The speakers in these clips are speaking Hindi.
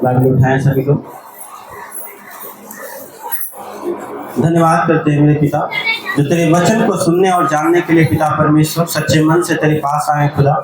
बाइबल उठाएं सभी लोग। धन्यवाद करते हैं मेरे पिता, जो तेरे वचन को सुनने और जानने के लिए पिता परमेश्वर सच्चे मन से तेरे पास आए खुदा।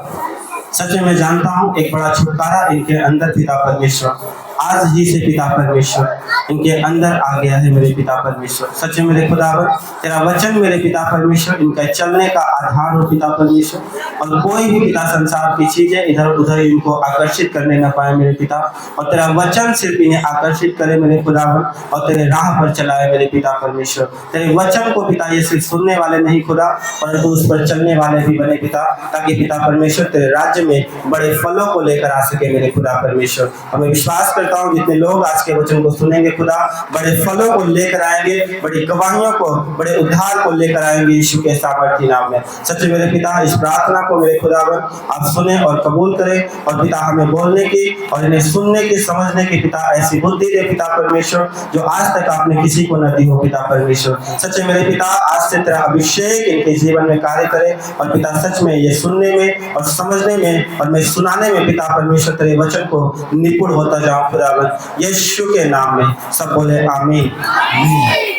सच में मैं जानता हूँ एक बड़ा छुटकारा इनके अंदर पिता परमेश्वर आज ही से पिता परमेश्वर इनके अंदर आ गया है मेरे पिता परमेश्वर। सच में मेरे खुदावर तेरा वचन मेरे पिता परमेश्वर इनका चलने का आधार हो पिता परमेश्वर, और कोई भी पिता संसार की चीजें इधर उधर इनको आकर्षित करने न पाए मेरे पिता, और तेरा वचन सिर्फ इन्हें आकर्षित करे मेरे खुदावर और तेरे राह पर चलाए मेरे पिता परमेश्वर। तेरे वचन को पिता ये सिर्फ सुनने वाले नहीं खुदा, परंतु उस पर चलने वाले भी बने पिता, ताकि पिता परमेश्वर तेरे राज्य में बड़े फलों को लेकर आ सके मेरे खुदा परमेश्वर। हमें विश्वास करता हूँ जितने लोग आज के वचन को सुनेंगे खुदा, बड़े फलों को लेकर आएंगे, बड़ी गवाहियों को, बड़े उद्धार को लेकर आएंगे यीशु के सामर्थी नाम में। सच्चे मेरे पिता इस प्रार्थना को मेरे खुदावर आप सुने और कबूल करें, और पिता हमें बोलने की और इन्हें सुनने की समझने की पिता ऐसी बुद्धि दे पिता परमेश्वर, जो आज तक आपने किसी को न दी हो पिता परमेश्वर। सच्चे मेरे पिता आज से तेरा अभिषेक इनके जीवन में कार्य करे, और पिता सच में ये सुनने में और समझने में और मैं सुनाने में पिता परमेश्वर तेरे वचन को निपुण होता जाऊं खुदावन, यीशु के नाम में सब बोले आमीन।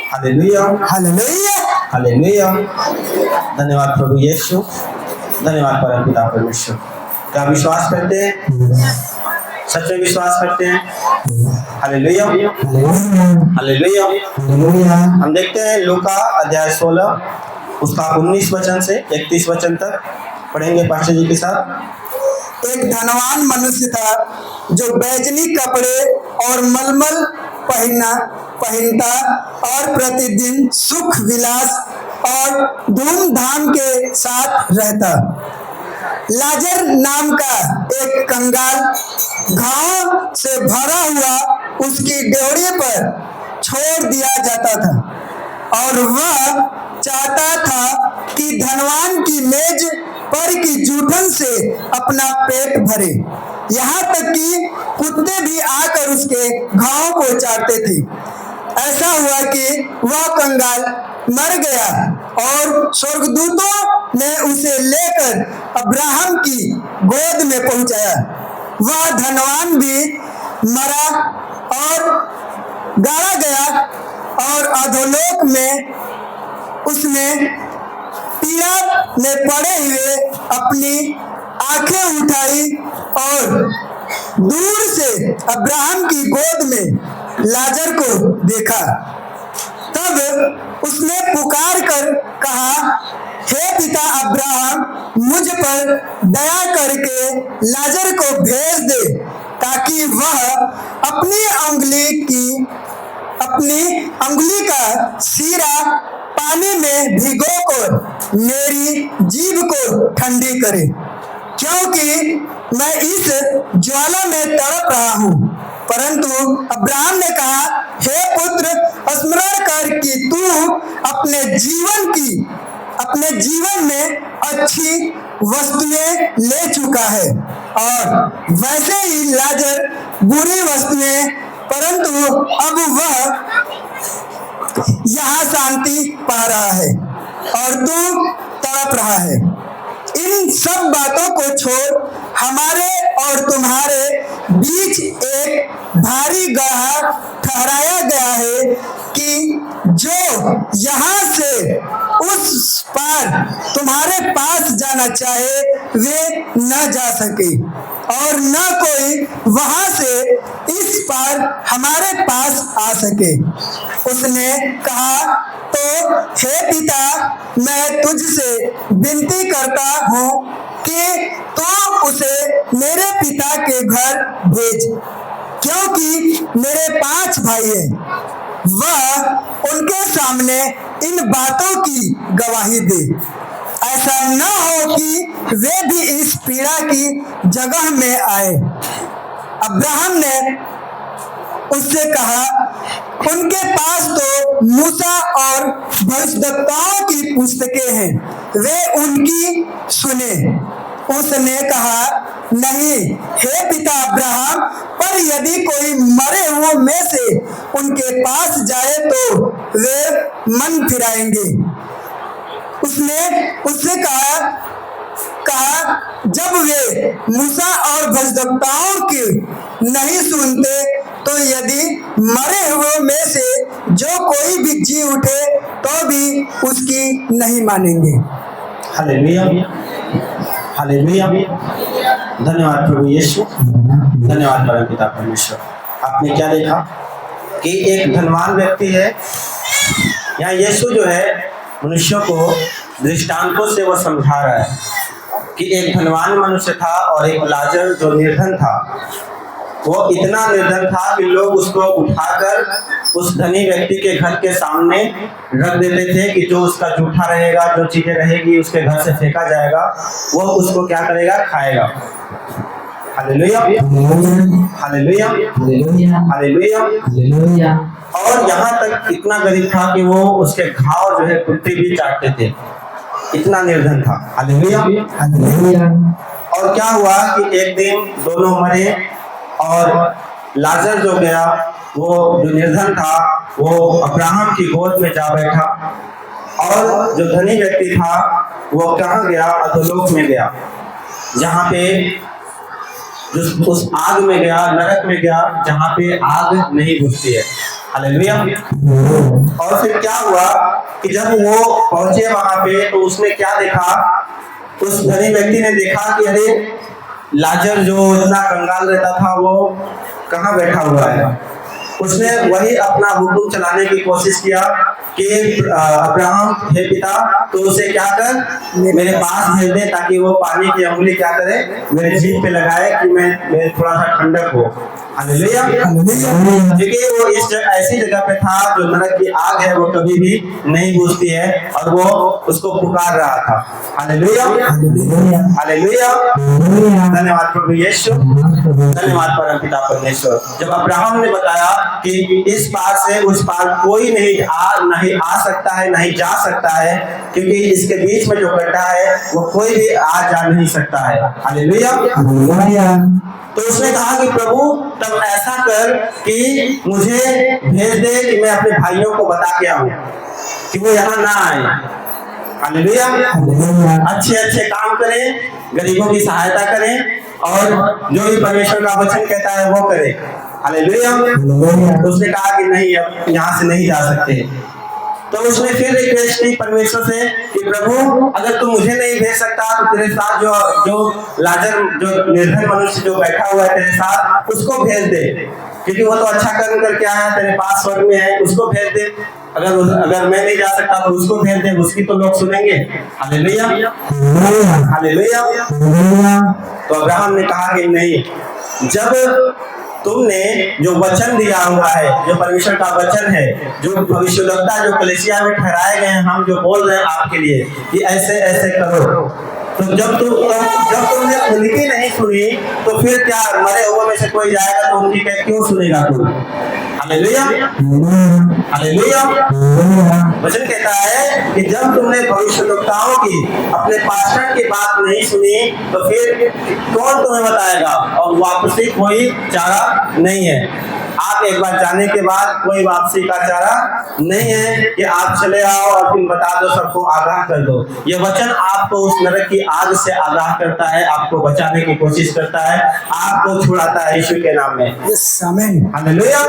Hallelujah hallelujah hallelujah. धन्यवाद प्रभु यीशु, धन्यवाद परम पिता परमेश्वर। क्या विश्वास करते हैं? सच में विश्वास करते हैं? Hallelujah hallelujah. हम देखते हैं लूका अध्याय 16 उसका 19 वचन से 31 वचन तक पढ़ेंगे पास्टर जी के साथ। एक धनवान मनुष्य था जो बैजनी कपड़े और मलमल पहनता और प्रतिदिन सुख विलास और धूमधाम के साथ रहता। लाजर नाम का एक कंगाल घाव से भरा हुआ उसकी ड्योढ़ी पर छोड़ दिया जाता था, और वह चाहता था कि धनवान की मेज पर की जूठन से अपना पेट भरे, यहाँ तक कि कुत्ते भी आकर उसके घाव को चाटते थे। ऐसा हुआ कि वह कंगाल मर गया और स्वर्गदूतों ने उसे लेकर अब्राहम की गोद में पहुंचाया। वह धनवान भी मरा और गाड़ा गया, और अधोलोक में उसने पीड़ा में पड़े हुए अपनी आंखें उठाई और दूर से अब्राहम की गोद में लाजर को देखा। तब उसने पुकार कर कहा, हे पिता अब्राहम, मुझ पर दया करके लाजर को भेज दे, ताकि वह अपनी अंगुली का सीरा पानी में भिगोकर मेरी जीभ को ठंडी करे, क्योंकि मैं इस ज्वाला में तड़प रहा हूँ। परंतु अब्राहम ने कहा, हे पुत्र, स्मरण कर कि तू अपने जीवन में अच्छी वस्तुएं ले चुका है, और वैसे ही लाजर बुरी वस्तुएं, परंतु अब वह यहाँ शांति पा रहा है और तू तड़प रहा है। इन सब बातों को छोड़ हमारे और तुम्हारे बीच एक भारी गढ़ा ठहराया गया है कि जो यहाँ से उस पार तुम्हारे पास जाना चाहे वे न जा सके, और न कोई वहां से इस पार हमारे पास आ सके। उसने कहा, तो हे पिता, मैं तुझसे विनती करता हूँ कि तू उसे मेरे पिता के घर भेज, क्योंकि मेरे 5 भाई हैं। वह उनके सामने इन बातों की गवाही दे, ऐसा न हो कि वे भी इस पीड़ा की जगह में आए। अब्राहम ने उससे कहा, उनके पास तो मूसा और भविष्यद्वक्ताओं की पुस्तकें हैं, वे उनकी सुने। उसने कहा, नहीं हे पिता अब्राहम, पर यदि कोई मरे हुओं में से उनके पास जाए तो वे मन फिराएंगे। उसने उससे कहा, जब वे मूसा और भविष्यद्वक्ताओं की नहीं सुनते, तो यदि मरे हुए में से जो कोई भी जी उठे तो भी उसकी नहीं मानेंगे। Hallelujah, hallelujah. धन्यवाद प्रभु यीशु, धन्यवाद परमपिता परमेश्वर। आपने क्या देखा कि एक धनवान व्यक्ति है, यहाँ यीशु जो है मनुष्यों को दृष्टांतों से वो समझा रहा है कि एक धनवान मनुष्य था और एक लाजर जो निर्धन था। वो इतना निर्धन था कि लोग उसको उठाकर उस धनी व्यक्ति के घर के सामने रख देते थे कि जो उसका जूठा रहेगा, जो चीजें रहेगी उसके घर से फेंका जाएगा, वो उसको क्या करेगा, खाएगा। Hallelujah, hallelujah, hallelujah. और यहाँ तक इतना गरीब था कि वो उसके घाव जो है कुत्ते भी चाटते थे, इतना निर्धन था। हालेलुया। और क्या हुआ कि एक दिन दोनों मरे और लाजर जो गया, वो जो निर्धन था वो अब्राहम की गोद में जा बैठा, और जो धनी व्यक्ति था वो कहाँ गया, अधोलोक में गया, जहाँ पे उस आग में गया, नरक में गया, जहाँ पे आग नहीं बुझती है। हालेलुया। और फिर क्या हुआ कि जब वो पहुंचे वहां पे तो उसने क्या देखा, उस धनी व्यक्ति ने देखा कि अरे लाजर जो इतना कंगाल रहता था वो कहाँ बैठा हुआ है। उसने वही अपना हुक्म चलाने की कोशिश किया कि अब्राहम हे पिता, तो उसे क्या कर, मेरे पास भेज दे ताकि वो पानी की अंगुली क्या करे, मेरे जीभ पे लगाए कि मैं थोड़ा सा ठंडक हो। हालेलुया। क्योंकि वो ऐसी जगह पे था जो नरक की आग है वो कभी भी नहीं बुझती है, और वो उसको पुकार रहा था। Hallelujah, hallelujah. धन्यवाद प्रभु यीशु, धन्यवाद परमपिता परमेश्वर। जब अब्राहम ने बताया कि इस पार से उस पार कोई नहीं आ सकता है, नहीं जा सकता है, क्योंकि इसके बीच में जो गड्ढा है वो कोई भी आ जा नहीं सकता है। हालेलुया। तो उसने कहा कि प्रभु तब ऐसा कर कि मुझे भेज दे कि मैं अपने भाइयों को बता के आऊं कि वो यहाँ ना आए। हालेलुया। अच्छे अच्छे काम करें, गरीबों की सहायता करें, और जो भी परमेश्वर का वचन कहता है वो करें। हालेलुया। तो उसने कहा कि नहीं, अब यहाँ से नहीं जा सकते। तो उसने फिर रिक्वेस्ट की परमेश्वर से कि प्रभु अगर तू मुझे नहीं भेज सकता तो तेरे साथ जो लाजर, जो निर्धन मनुष्य जो बैठा हुआ है तेरे साथ, उसको भेज दे, क्योंकि वो तो अच्छा कर्म करके आया, तेरे पास स्वर्ग में है, उसको भेज दे। अगर मैं नहीं जा सकता तो उसको भेज दे, उसकी तो लोग सुनेंगे। Hallelujah, hallelujah. तो अब्राहम ने कहा कि नहीं, जब तुमने जो वचन दिया हुआ है, जो परमेश्वर का वचन है, जो भविष्यवक्ता जो कलीसिया में ठहराए गए हैं, हम जो बोल रहे हैं आपके लिए कि ऐसे ऐसे करो, तो जब तुमने उनकी नहीं सुनी तो फिर क्या मरे हुए में से कोई जाएगा तो उनकी क्यों सुनेगा तू? Hallelujah, hallelujah. वचन कहता है कि जब तुमने भविष्यवक्ताओं की, अपने पास्टर की बात नहीं सुनी तो फिर कौन तुम्हें बताएगा, और वापसी कोई चारा नहीं है। आप एक बार जाने के बाद कोई वापसी का चारा नहीं है कि आप चले आओ और फिर बता दो, सबको आगाह कर दो। ये वचन आपको उस नरक की आग से आगाह करता है, आपको बचाने की कोशिश करता है, आपको छुड़ाता है यीशु के नाम में। आमीन। Hallelujah,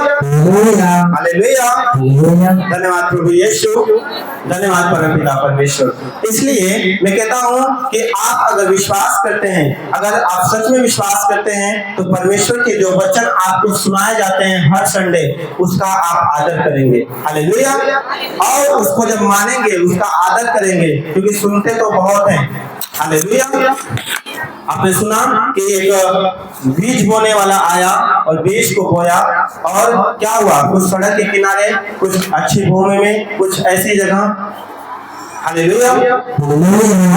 hallelujah. धन्यवाद प्रभु यीशु, धन्यवाद परमपिता परमेश्वर। इसलिए मैं कहता हूँ कि आप अगर विश्वास करते हैं, अगर आप सच में विश्वास करते हैं, तो परमेश्वर के जो वचन आपको सुनाए जाते हैं हर संडे, उसका आप आदर करेंगे। हालेलुया। और उसको जब मानेंगे, उसका आदर करेंगे, क्योंकि सुनते तो बहुत हैं। हालेलुया। आपने सुना कि एक बीज बोने वाला आया और बीज को बोया, और क्या हुआ, कुछ सड़क के किनारे, कुछ अच्छी भूमि में, कुछ ऐसी जगह। हालेलुया।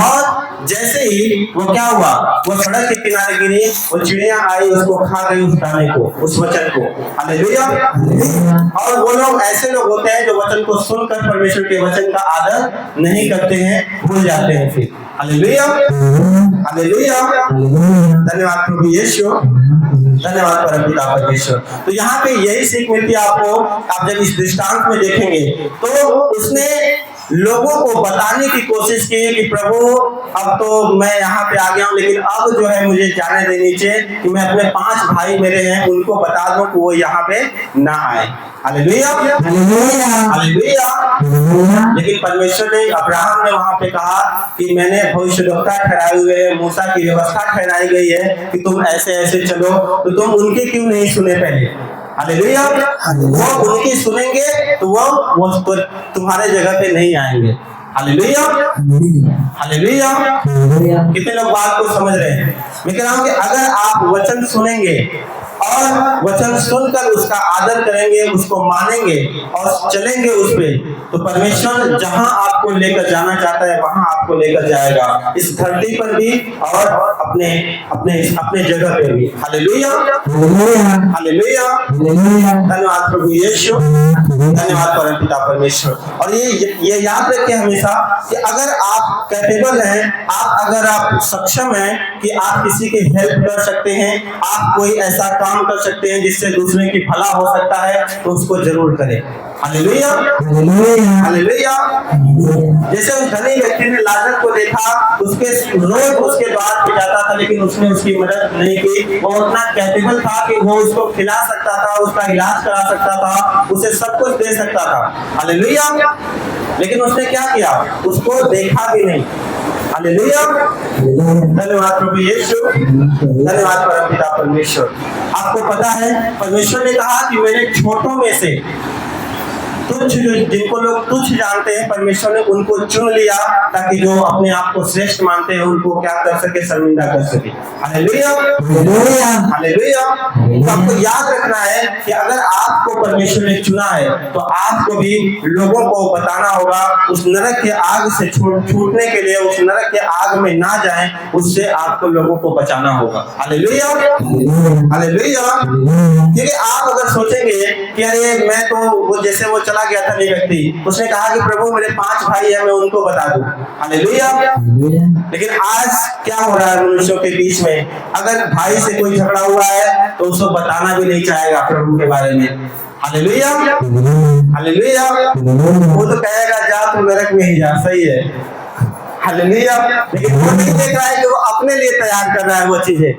और जैसे ही वो क्या हुआ, वो सड़क के किनारे गिरी, वो चिड़िया आई, उसको खा गई, उस दाने को, उस वचन को। हालेलुया। और वो लोग ऐसे लोग होते हैं जो वचन को सुनकर परमेश्वर के वचन का आदर नहीं करते हैं, भूल जाते हैं फिर। Hallelujah, hallelujah. धन्यवाद प्रभु यीशु, धन्यवाद परमपिता परमेश्वर। तो यहाँ पे यही सीख मिलती है आपको। आप जब इस दृष्टांत में देखेंगे तो उसने लोगों को बताने की कोशिश की कि प्रभु अब तो मैं यहाँ पे आ गया हूँ, लेकिन अब जो है मुझे जाने दे नीचे, कि मैं अपने 5 भाई मेरे हैं उनको बता दूं कि वो यहाँ पे ना आए। Hallelujah hallelujah. लेकिन परमेश्वर ने, अब्राहम ने वहां पे कहा कि मैंने भविष्यद्वक्ता ठहराए हुए हैं, मूसा की व्यवस्था ठहराई गई है कि तुम ऐसे ऐसे चलो, तो तुम उनके क्यों नहीं सुने पहले? हालेलुया। वो उनकी सुनेंगे तो वो तो तुम्हारे जगह पे नहीं आएंगे। Hallelujah hallelujah. कितने लोग बात को समझ रहे हैं? मैं कह रहा हूं कि अगर आप वचन सुनेंगे और वचन सुनकर उसका आदर करेंगे, उसको मानेंगे और चलेंगे उस पे, तो परमेश्वर जहां आपको लेकर जाना चाहता है वहां आपको लेकर जाएगा, इस धरती पर भी और अपने अपने अपने जगह पे भी। Hallelujah hallelujah. धन्यवाद प्रभु यीशु, धन्यवाद परमपिता परमेश्वर। और ये याद रखें हमेशा कि अगर आप कैपेबल हैं, अगर आप सक्षम हैं कि आप किसी की हेल्प कर सकते हैं, आप कोई ऐसा काम कर सकते हैं जिससे दूसरे की भला हो सकता है, तो उसको जरूर करें। Hallelujah hallelujah. जैसे उस धनी व्यक्ति ने लाजर को देखा, उसके रोज उसके द्वार पे जाता था, लेकिन उसने उसकी मदद नहीं की। वो उतना कैपेबल था कि वो उसको खिला सकता था, उसका इलाज करा सकता था, उसे सब कुछ दे सकता था। हालेलुया। लेकिन उसने क्या किया? उसको देखा भी नहीं। हालेलुया। धन्यवाद प्रभु यीशु, धन्यवाद परमपिता परमेश्वर। आपको पता है परमेश्वर ने कहा कि मेरे छोटों में से तुच्छ, जिनको लोग तुच्छ जानते हैं, परमेश्वर ने उनको चुन लिया ताकि जो अपने आप को श्रेष्ठ मानते हैं उनको क्या कर सके? शर्मिंदा कर सके। Hallelujah hallelujah. तो आपको याद रखना है कि अगर आपको परमेश्वर ने चुना है तो आपको भी लोगों को बताना होगा, उस नरक के आग से छूटने के लिए, उस नरक के आग में ना जाएं, उससे आपको लोगों को बचाना होगा। Hallelujah hallelujah. क्योंकि आप अगर सोचेंगे कि अरे मैं तो वो, जैसे वो चला गया था ये व्यक्ति, उसने कहा कि प्रभु मेरे 5 भाई हैं, मैं उनको बता दूं। हालेलुया। लेकिन आज क्या हो रहा है मनुष्यों के बीच में? अगर भाई से कोई झगड़ा हुआ है तो उसको बताना भी नहीं चाहेगा प्रभु के बारे में। Hallelujah hallelujah. वो तो कहेगा जा तू नरक में ही जा, सही है। हालेलुया। लेकिन वो नहीं देख रहा है कि वो अपने लिए तैयार कर रहा है वो चीजें।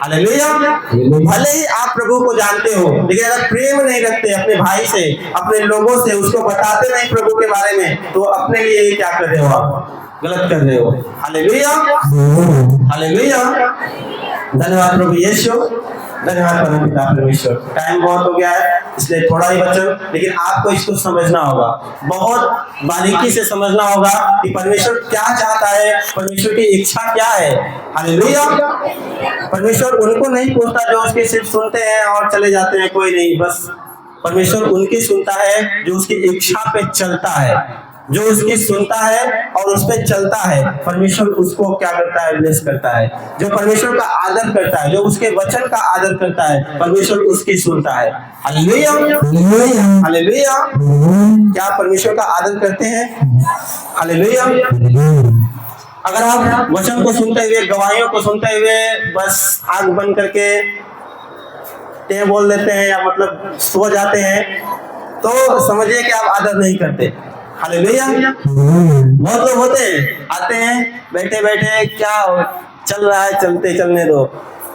हालेलुया। भले ही आप प्रभु को जानते हो, लेकिन अगर प्रेम नहीं रखते अपने भाई से, अपने लोगों से, उसको बताते नहीं प्रभु के बारे में, तो अपने लिए क्या कर रहे हो? आप गलत कर रहे हो। Hallelujah hallelujah. धन्यवाद प्रभु यीशु, धन्यवाद परमपिता परमेश्वर। टाइम बहुत हो गया है इसलिए थोड़ा ही बचन, लेकिन आपको इसको समझना होगा, बहुत बारीकी से समझना होगा कि परमेश्वर क्या चाहता है, परमेश्वर की इच्छा क्या है। हालेलुया। परमेश्वर उनको नहीं पूछता जो उसके सिर्फ सुनते हैं और चले जाते हैं, कोई नहीं। बस परमेश्वर उनकी सुनता है जो उसकी इच्छा पे चलता है, जो उसकी सुनता है और उस पे चलता है। परमेश्वर उसको क्या करता है? ब्लेस करता है। जो परमेश्वर का आदर करता है, जो उसके वचन का आदर करता है, परमेश्वर उसकी सुनता है। Hallelujah hallelujah. क्या परमेश्वर का आदर करते हैं? हालेलुया। अगर आप वचन को सुनते हुए, गवाहियों को सुनते हुए बस आंख बंद करके बोल देते हैं या मतलब सो जाते हैं, तो समझिए कि आप आदर नहीं करते। हालेलुया। बहुत लोग होते हैं, आते हैं बैठे बैठे क्या चल रहा है, चलने दो,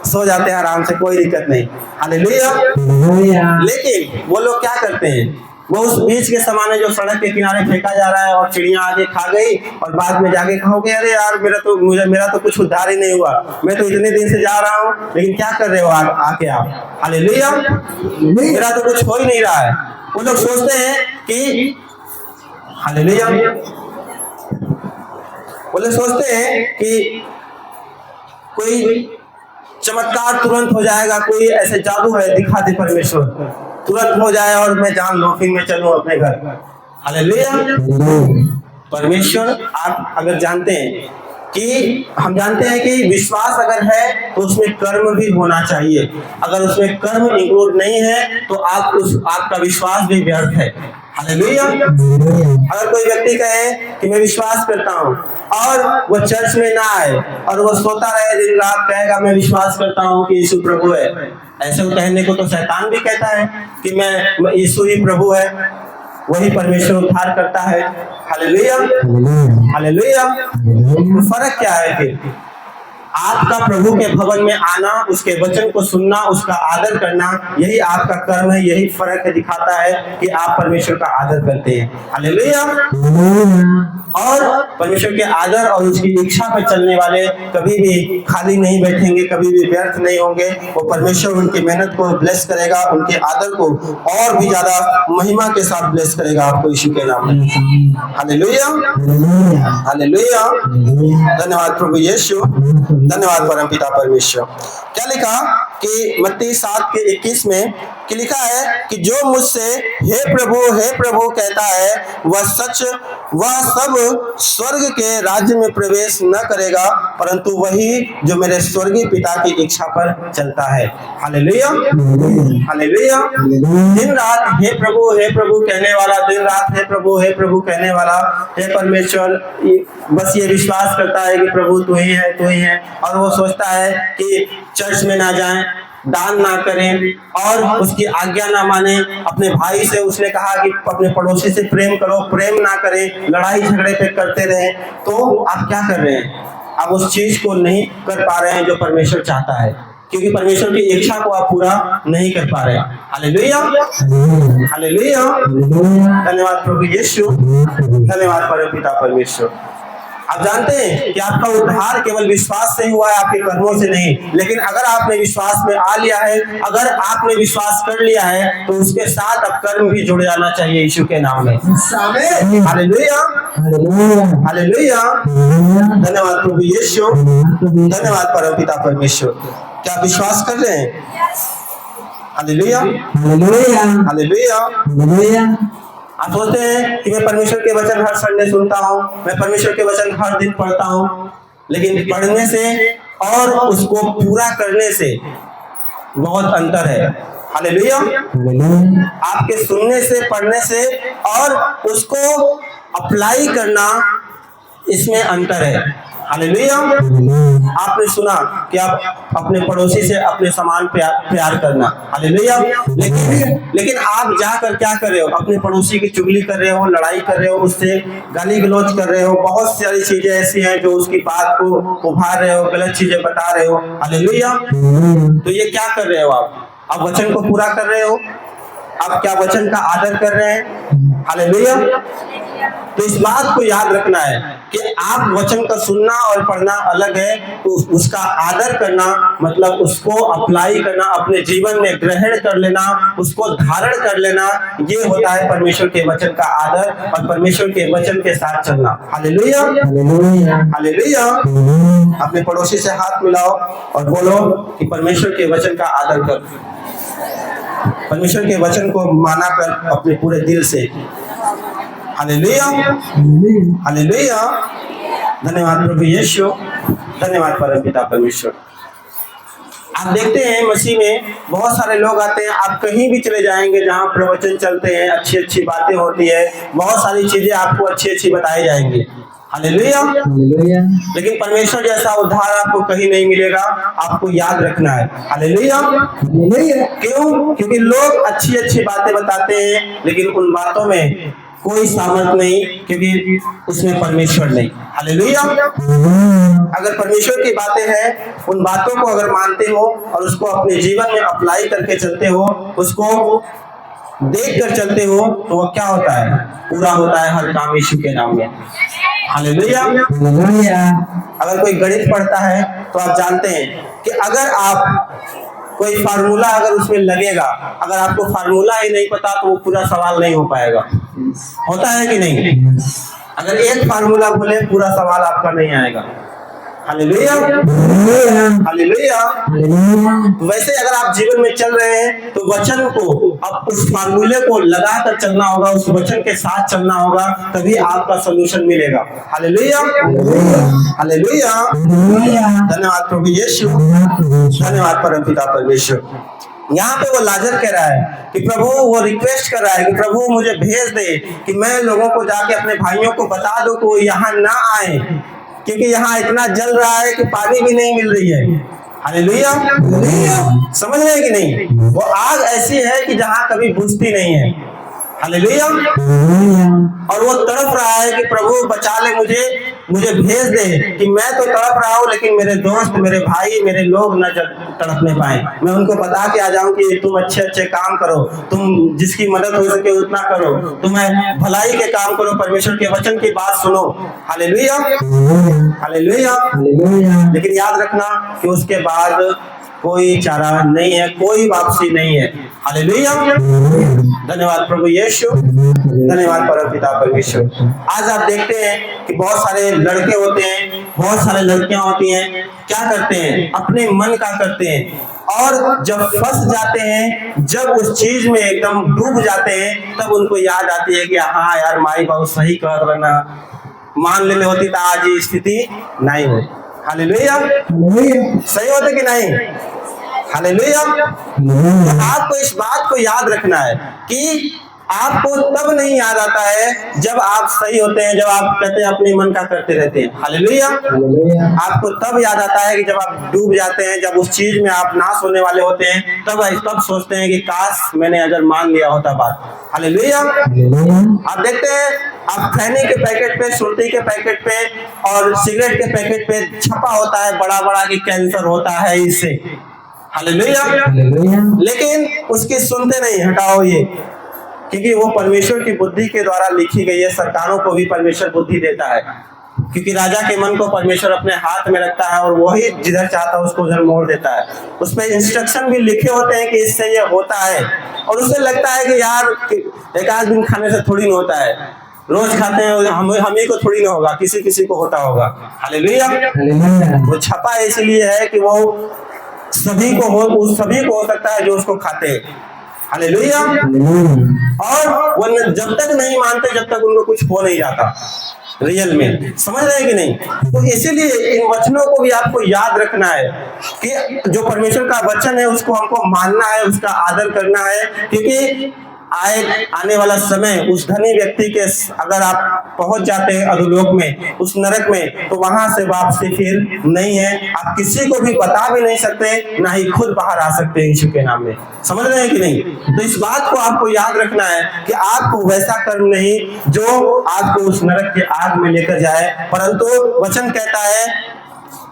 सो जाते हैं आराम से, कोई दिक्कत नहीं। हालेलुया। लेकिन वो लोग क्या करते हैं? वो उस बीज के सामाने जो सड़क के किनारे फेंका जा रहा है और चिड़ियां आके खा गई, और बाद में जाके कहोगे अरे यार मेरा तो कुछ उद्धार ही नहीं हुआ, मैं तो इतने दिन से जा रहा हूँ, लेकिन क्या कर रहे हो आके आप? हालेलुया। मेरा तो कुछ हो ही नहीं रहा है। वो लोग सोचते हैं कि हालेलुया, वो लोग सोचते हैं कि कोई चमत्कार तुरंत हो जाएगा, कोई ऐसे जादू है दिखा दे परमेश्वर, तुरंत हो जाए और मैं जान लो, फिर मैं चलूं अपने घर। हालेलुया। परमेश्वर, आप अगर जानते हैं कि हम जानते हैं कि विश्वास अगर है तो उसमें कर्म भी होना चाहिए। अगर उसमें कर्म इंक्लूड नहीं है तो आपका विश्वास भी व्यर्थ है। हालेलुया। अगर कोई व्यक्ति कहे कि मैं विश्वास करता हूँ और वो चर्च में ना आए और वो सोता रहे दिन रात, कहेगा मैं विश्वास करता हूँ कि यीशु प्रभु है, ऐसे कहने को तो शैतान भी कहता है कि मैं यीशु ही प्रभु है। वही परमेश्वर उद्धार करता है। Hallelujah, hallelujah. फर्क क्या है फिर? आपका प्रभु के भवन में आना, उसके वचन को सुनना, उसका आदर करना, यही आपका कर्म है। यही फर्क है, दिखाता है कि आप परमेश्वर का आदर करते हैं। हालेलुया। और परमेश्वर के आदर और उसकी इच्छा पे चलने वाले कभी भी खाली नहीं बैठेंगे, कभी भी व्यर्थ नहीं होंगे। वो परमेश्वर उनकी मेहनत को ब्लेस करेगा, उनके आदर को और भी ज्यादा महिमा के साथ ब्लेस करेगा आपको यीशु के नाम में। Hallelujah, hallelujah. धन्यवाद प्रभु यीशु, धन्यवाद परमपिता परमेश्वर। क्या लिखा कि मत्ती 7:21 में कि लिखा है कि जो मुझसे हे प्रभु कहता है वह सब स्वर्ग के राज्य में प्रवेश न करेगा, परंतु वही जो मेरे स्वर्गीय पिता की इच्छा पर चलता है। Hallelujah, hallelujah. दिन रात हे प्रभु कहने वाला, दिन रात हे प्रभु कहने वाला, हे परमेश्वर, बस ये विश्वास करता है कि प्रभु तू ही है। और वो सोचता है कि चर्च में ना जाएं, दान ना करें और उसकी आज्ञा ना माने। अपने भाई से उसने कहा कि अपने पड़ोसी से प्रेम करो, प्रेम ना करें, लड़ाई झगड़े पे करते रहे। तो आप क्या कर रहे हैं? आप उस चीज को नहीं कर पा रहे हैं जो परमेश्वर चाहता है, क्योंकि परमेश्वर की इच्छा को आप पूरा नहीं कर पा रहे हैं। Hallelujah, hallelujah. धन्यवाद प्रभु यीशु, धन्यवाद परमपिता परमेश्वर। आप जानते हैं कि आपका उद्धार केवल विश्वास से हुआ है, आपके कर्मों से नहीं। लेकिन अगर आपने विश्वास में आ लिया है, अगर आपने विश्वास कर लिया है, तो उसके साथ अब कर्म भी जुड़ जाना चाहिए यीशु के नाम में। Hallelujah, hallelujah. धन्यवाद प्रभु यीशु, धन्यवाद परमपिता परमेश्वर। क्या विश्वास कर रहे हैं? Hallelujah, hallelujah. आप सोचते हैं कि मैं परमेश्वर के वचन हर संडे सुनता हूँ, मैं परमेश्वर के वचन हर दिन पढ़ता हूँ, लेकिन पढ़ने से और उसको पूरा करने से बहुत अंतर है। हालेलुया। आपके सुनने से, पढ़ने से और उसको अप्लाई करना, इसमें अंतर है। हालेलुया। आपने सुना कि आप अपने पड़ोसी से अपने समान प्यार करना। हालेलुया। लेकिन आप जाकर क्या कर रहे हो? अपने पड़ोसी की चुगली कर रहे हो, लड़ाई कर रहे हो, उससे गाली गलौज कर रहे हो, बहुत सारी चीजें ऐसी हैं जो उसकी बात को उभार रहे हो, गलत चीजें बता रहे हो। हालेलुया। तो ये क्या कर रहे हो आप वचन को पूरा कर रहे हो? आप क्या वचन का आदर कर रहे हैं? हालेलुया। तो इस बात को याद रखना है कि आप वचन का सुनना और पढ़ना अलग है, तो उसका आदर करना मतलब उसको अप्लाई करना, अपने जीवन में ग्रहण कर लेना, उसको धारण कर लेना, ये होता है परमेश्वर के वचन का आदर और परमेश्वर के वचन के साथ चलना। Hallelujah, hallelujah. अपने पड़ोसी से हाथ मिलाओ और बोलो कि परमेश्वर के वचन का आदर कर, परमेश्वर के वचन को माना कर अपने पूरे दिल से। Hallelujah, hallelujah. धन्यवाद प्रभु यीशु, धन्यवाद परमपिता परमेश्वर। आप देखते हैं मसीह में बहुत सारे लोग आते हैं, आप कहीं भी चले जाएंगे जहाँ प्रवचन चलते हैं, अच्छी अच्छी बातें होती है, बहुत सारी चीजें आपको अच्छी अच्छी बताई जाएंगी। हालेलुया, लेकिन परमेश्वर जैसा उद्धार आपको कहीं नहीं मिलेगा, आपको याद रखना है। हालेलुया। क्यों? क्योंकि लोग अच्छी अच्छी बातें बताते हैं, लेकिन उन बातों में कोई सामर्थ नहीं, क्योंकि उसमें परमेश्वर नहीं। हालेलुया। अगर परमेश्वर की बातें हैं, उन बातों को अगर मानते हो और उसको अपने जीवन में अप्लाई करके चलते हो, उसको देख कर चलते हो, तो वह क्या होता है? पूरा होता है हर काम यीशु के नाम में। हालेलुया। अगर कोई गणित पढ़ता है तो आप जानते हैं कि अगर आप कोई फार्मूला अगर उसमें लगेगा, अगर आपको फार्मूला ही नहीं पता तो वो पूरा सवाल नहीं हो पाएगा। होता है कि नहीं? अगर एक फार्मूला बोले पूरा सवाल आपका नहीं आएगा। Hallelujah, hallelujah. वैसे अगर आप जीवन में चल रहे हैं तो वचन को, अब उस फार्मूले को लगा कर चलना होगा, उस वचन के साथ चलना होगा, तभी आपका सोल्यूशन मिलेगा। Hallelujah, hallelujah. धन्यवाद प्रभु यीशु, धन्यवाद परमपिता परमेश्वर। यहाँ पे वो लाजर कह रहा है कि प्रभु, वो रिक्वेस्ट कर रहा है कि प्रभु मुझे भेज दे कि मैं लोगों को जाके अपने भाइयों को बता दूं कि वो यहाँ ना आए, क्योंकि यहाँ इतना जल रहा है कि पानी भी नहीं मिल रही है। हालेलुया। समझ रहे हैं कि नहीं? वो आग ऐसी है कि जहाँ कभी बुझती नहीं है। हालेलुया। और वो तड़प रहा है कि प्रभु बचा ले मुझे भेज दे, कि मैं तो तड़प रहा हूँ लेकिन मेरे दोस्त, मेरे भाई, मेरे लोग न तड़प नहीं पाए। मैं उनको बता के आ जाऊं कि तुम अच्छे अच्छे काम करो, तुम जिसकी मदद हो सके उतना करो, तुम्हें भलाई के काम करो, परमेश्वर के वचन की बात सुनो। Hallelujah, hallelujah. लेकिन याद रखना कि उसके बाद कोई चारा नहीं है, कोई वापसी नहीं है। हालेलुया। धन्यवाद प्रभु यीशु, धन्यवाद परमपिता परमेश्वर। आज आप देखते हैं कि बहुत सारे लड़के होते हैं, बहुत सारे लड़कियां होती हैं, क्या करते हैं, अपने मन का करते हैं, और जब फंस जाते हैं, जब उस चीज में एकदम डूब जाते हैं, तब उनको याद आती है कि हाँ यार माई बाबू सही कर रहा ना, मान लेने होती तो आज ये स्थिति नहीं हो। हालेलुया, सही होते कि नहीं? हालेलुया। आपको इस बात को याद रखना है कि आपको तब नहीं याद आता है जब आप सही होते हैं, जब आप कहते हैं अपने मन का करते रहते हैं। हालेलुया। आपको तब याद आता है कि जब आप डूब जाते हैं, जब उस चीज में आप नाश होने वाले होते हैं, तब सोचते हैं कि काश मैंने अगर मान लिया होता बात। हालेलुया। आप देखते हैं, आप खैनी के पैकेट पे, सुरती के पैकेट पे और सिगरेट के पैकेट पे छपा होता है बड़ा बड़ा कि कैंसर होता है इससे। हालेलुया। लेकिन उसकी सुनते नहीं, हटाओ ये, क्योंकि वो परमेश्वर की बुद्धि के द्वारा लिखी गई है। सरकारों को भी परमेश्वर बुद्धि देता है, क्योंकि राजा के मन को परमेश्वर अपने हाथ में रखता है और वही जिधर चाहता है उसको उधर मोड़ देता है। उसमें इंस्ट्रक्शन भी लिखे होते हैं कि इससे ये होता है, और उसे लगता है कि यार एक आध दिन खाने से थोड़ी ना होता है, रोज खाते हैं, हम ही को थोड़ी ना होगा, किसी किसी को होता होगा। हालेलुया। वो छपा इसलिए है कि वो सभी को हो सकता है जो उसको खाते हैं। हालेलुया। और वो जब तक नहीं मानते, जब तक उनको कुछ हो नहीं जाता रियल में। समझ रहे हैं कि नहीं? तो इसीलिए इन वचनों को भी आपको याद रखना है कि जो परमेश्वर का वचन है उसको हमको मानना है, उसका आदर करना है, क्योंकि आने वाला समय उस धनी व्यक्ति के, अगर आप पहुंच जाते हैं अधोलोक में, उस नरक में, तो वहां से वापसी फिर नहीं है। आप किसी को भी बता भी नहीं सकते, ना ही खुद बाहर आ सकते हैं यीशु के नाम में। समझ रहे हैं कि नहीं? तो इस बात को आपको याद रखना है कि आपको वैसा कर्म नहीं जो आपको उस नरक के आग में लेकर जाए, परंतु वचन कहता है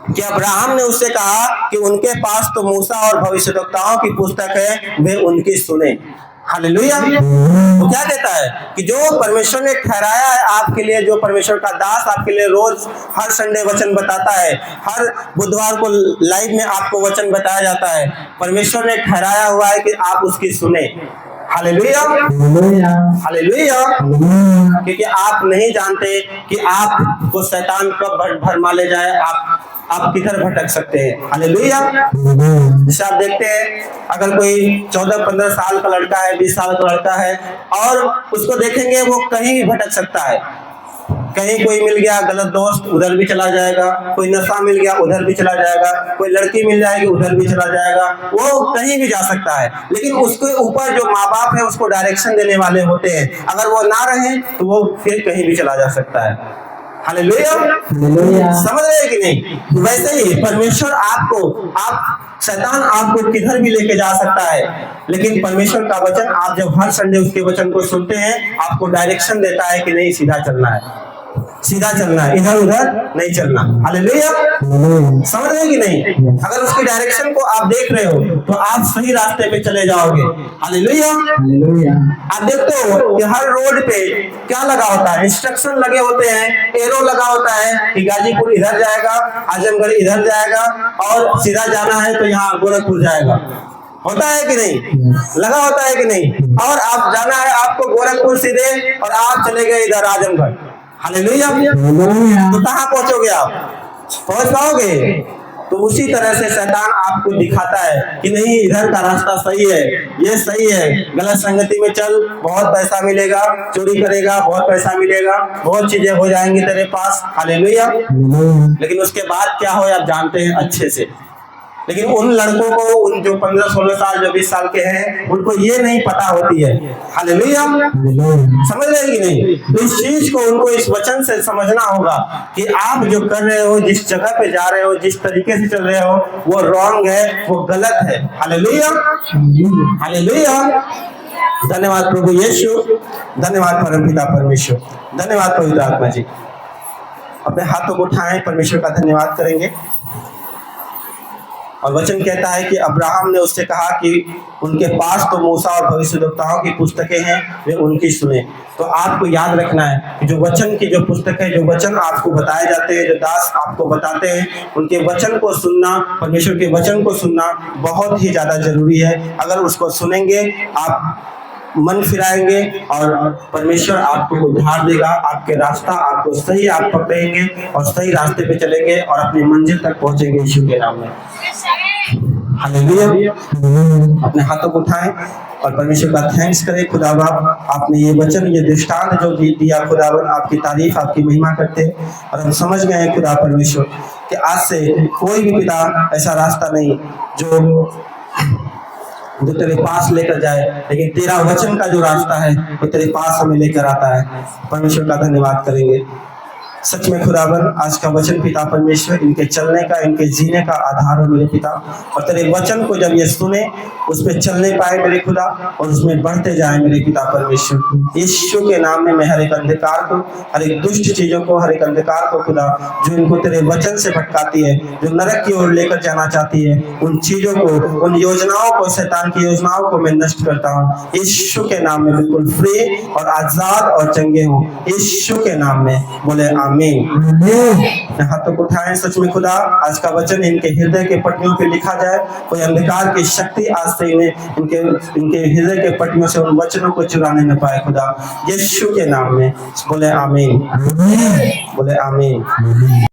कि अब्राहम ने उससे कहा कि उनके पास तो मूसा और भविष्यद्वक्ताओं की पुस्तक है, वे उनकी सुने। हालेलुया। वो क्या कहता है कि जो परमेश्वर ने ठहराया है आपके लिए, जो परमेश्वर का दास आपके लिए रोज हर संडे वचन बताता है, हर बुधवार को लाइव में आपको वचन बताया जाता है, परमेश्वर ने ठहराया हुआ है कि आप उसकी सुने। Hallelujah, hallelujah. क्योंकि आप नहीं जानते कि आपको शैतान कब भरमा ले जाए, आप किधर भटक सकते हैं। हालेलुया। जैसे आप देखते हैं, अगर कोई 14-15 साल का लड़का है, 20 साल का लड़का है, और उसको देखेंगे वो कहीं भी भटक सकता है। कहीं कोई मिल गया गलत दोस्त, उधर भी चला जाएगा, कोई नशा मिल गया उधर भी चला जाएगा, कोई लड़की मिल जाएगी उधर भी चला जाएगा, वो कहीं भी जा सकता है। लेकिन उसके ऊपर जो माँ बाप है उसको डायरेक्शन देने वाले होते हैं, अगर वो ना रहे तो वो फिर कहीं भी चला जा सकता है। हालेलुया। समझ रहे हैं कि नहीं? वैसे ही परमेश्वर शैतान आपको किधर भी लेके जा सकता है, लेकिन परमेश्वर का वचन, आप जब हर संडे उसके वचन को सुनते हैं, आपको डायरेक्शन देता है कि नहीं सीधा चलना है, सीधा चलना है, इधर उधर नहीं चलना। हालेलुया। समझ रहे हैं कि नहीं? अगर उसकी डायरेक्शन को आप देख रहे हो तो आप सही रास्ते पे चले जाओगे। हालेलुया। आप देखते हो कि हर रोड पे क्या लगा होता है, इंस्ट्रक्शन लगे होते हैं, एरो लगा होता है कि गाजीपुर इधर जाएगा, आजमगढ़ इधर जाएगा, और सीधा जाना है तो यहाँ गोरखपुर जाएगा। होता है कि नहीं? लगा होता है कि नहीं? और आप जाना है आपको गोरखपुर सीधे, और आप चले गए इधर आजमगढ़। हालेलुया। तो कहाँ पहुंचोगे आप? पहुंच पाओगे? तो उसी तरह से शैतान आपको दिखाता है कि नहीं इधर का रास्ता सही है, ये सही है, गलत संगति में चल, बहुत पैसा मिलेगा, चोरी करेगा बहुत पैसा मिलेगा, बहुत चीजें हो जाएंगी तेरे पास। हालेलुया। लेकिन उसके बाद क्या हो आप जानते हैं अच्छे से। लेकिन उन लड़कों को, उन जो 15-16 साल, जो 20 साल के हैं, उनको ये नहीं पता होती है। हालेलुया। समझ रहे हैं कि नहीं? तो इस चीज को उनको इस वचन से समझना होगा कि आप जो कर रहे हो, जिस जगह पे जा रहे हो, जिस तरीके से चल रहे हो, वो रॉन्ग है, वो गलत है। Hallelujah, hallelujah. धन्यवाद प्रभु यीशु, धन्यवाद परमपिता परमेश्वर, धन्यवाद पवित्र आत्मा जी। अपने हाथों को उठाएं, परमेश्वर का धन्यवाद करेंगे। और वचन कहता है कि अब्राहम ने उससे कहा कि उनके पास तो मूसा और भविष्यद्वक्ताओं की पुस्तकें हैं, वे उनकी सुने। तो आपको याद रखना है कि जो वचन की जो पुस्तक है, जो वचन आपको बताए जाते हैं, जो दास आपको बताते हैं, उनके वचन को सुनना, परमेश्वर के वचन को सुनना बहुत ही ज्यादा जरूरी है। अगर उसको सुनेंगे, आप मन फिराएंगे और परमेश्वर आपको उद्धार देगा, आपके रास्ता आपको सही आप पकड़ेंगे और सही रास्ते पे चलेंगे और अपनी मंजिल तक पहुंचेंगे यीशु के नाम में। हालेलुया। अपने हाथों को उठाएं और परमेश्वर का थैंक्स करें। खुदा बाप, आपने ये वचन, ये दृष्टांत जो दिया खुदावन, आपकी तारीफ, आपकी महिमा करते हैं। और हम समझ गए हैं खुदा परमेश्वर कि आज से कोई भी पिता ऐसा रास्ता नहीं जो तेरे पास लेकर जाए, लेकिन तेरा वचन का जो रास्ता है वो तेरे पास हमें लेकर आता है। परमेश्वर का धन्यवाद करेंगे। सच में खुदावन, आज का वचन पिता परमेश्वर इनके चलने का, इनके जीने का आधार हो मेरे पिता। और तेरे वचन को जब ये सुने, उस पर चलने पाए मेरे खुदा, और उसमें बढ़ते जाए मेरे पिता परमेश्वर। यीशु के नाम में मैं हर एक अंधकार को, हर एक दुष्ट चीजों को, हर एक अंधकार को खुदा, जो इनको तेरे वचन से भटकाती है, जो नरक की ओर लेकर जाना चाहती है, उन चीजों को, उन योजनाओं को, शैतान की योजनाओं को मैं नष्ट करता हूँ। यीशु के नाम में बिल्कुल फ्री और आजाद और चंगे हूँ, यीशु के नाम में। बोले आमीन। हाथों को उठाएं। सच में खुदा, आज का वचन इनके हृदय के पट्टियों पे लिखा जाए। कोई अंधकार की शक्ति आज से इनके हृदय के पट्टियों से उन वचनों को चुराने न पाए खुदा, यीशु के नाम में। बोले आमीन, बोले आमीन।